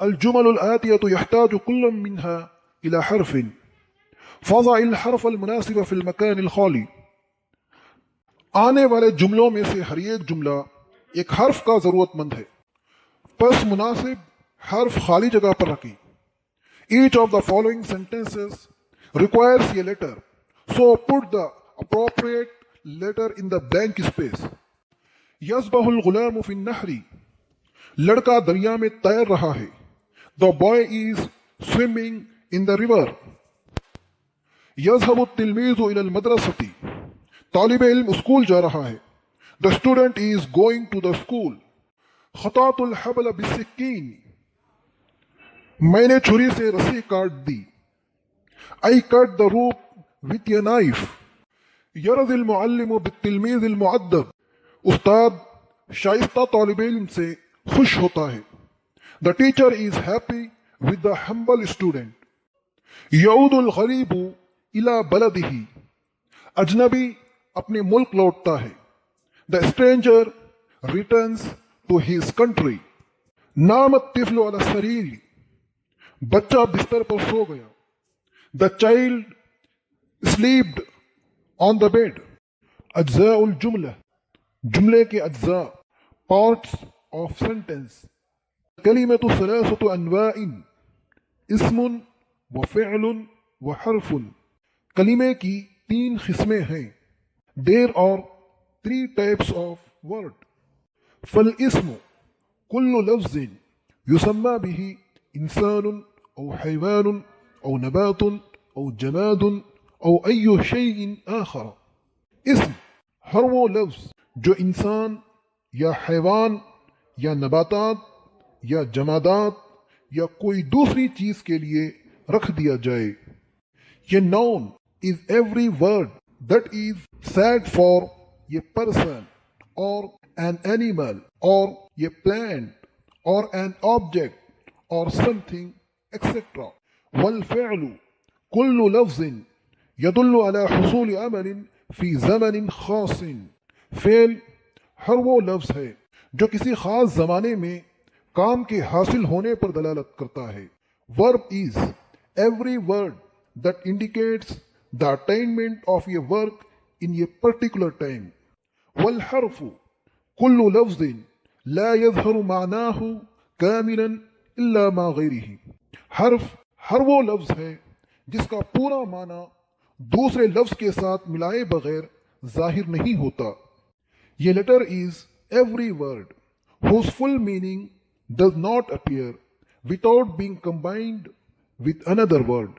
الجمل الآتية يحتاج كل منها إلى حرف فضع الحرف المناسب في المكان الخالی. آنے والے جملوں میں سے ہر ایک جملہ ایک حرف کا ضرورت مند ہے، پس مناسب حرف خالی جگہ پر رکھیں. Each of the following sentences requires a letter, so put the appropriate letter in the blank space. يسبح الغلام في النهر. لڑکا دریا میں تیر رہا ہے. The boy is swimming in the river. يذهب التلميذ إلى المدرسة. طالب علم اسکول جا رہا ہے. The student is going to the school. خطأت الحبل بالسكين. میں نے چھری سے رسی کاٹ دی. I cut the rope with a knife. يرضي المعلم بالتلميذ المؤدب. استاد شائستہ طالب علم سے خوش ہوتا ہے. The teacher is happy with the humble student. يعود الغریب إلى بلده. اجنبی اپنے ملک لوٹتا ہے. The stranger returns to his country. نام الطفل على السرير. بچہ بستر پر سو گیا. The child slept on the bed. اجزاء الجملہ. جملے کے اجزاء. Parts of sentence. کلمۃ ثلاثة انواع. اسم وفعل وحرف. کلمے کی 3 قسمیں ہیں. There are 3 types of word. فالاسم كل لفظ يسمى به إنسان أو حيوان أو نبات أو جماد أو أي شيء آخر. اسم ہر وہ لفظ جو انسان یا حیوان یا نباتات یا جمادات یا کوئی دوسری چیز کے لیے رکھ دیا جائے. یہ noun is every word that is said for a person or an animal or a plant or an object or something etc. والفعل كل لفظ يدل على حصول عمل في زمن خاص. فعل ہر وہ لفظ ہے جو کسی خاص زمانے میں کام کے حاصل ہونے پر دلالت کرتا ہے. Verb is every word that indicates the attainment of a work in a particular time. والحرف كل لفظ لا يظهر معناه كاملا إلا مع غيره. حرف ہر وہ لفظ ہے جس کا پورا معنی دوسرے لفظ کے ساتھ ملائے بغیر ظاہر نہیں ہوتا. یہ letter is every word whose full meaning does not appear without being combined with another word.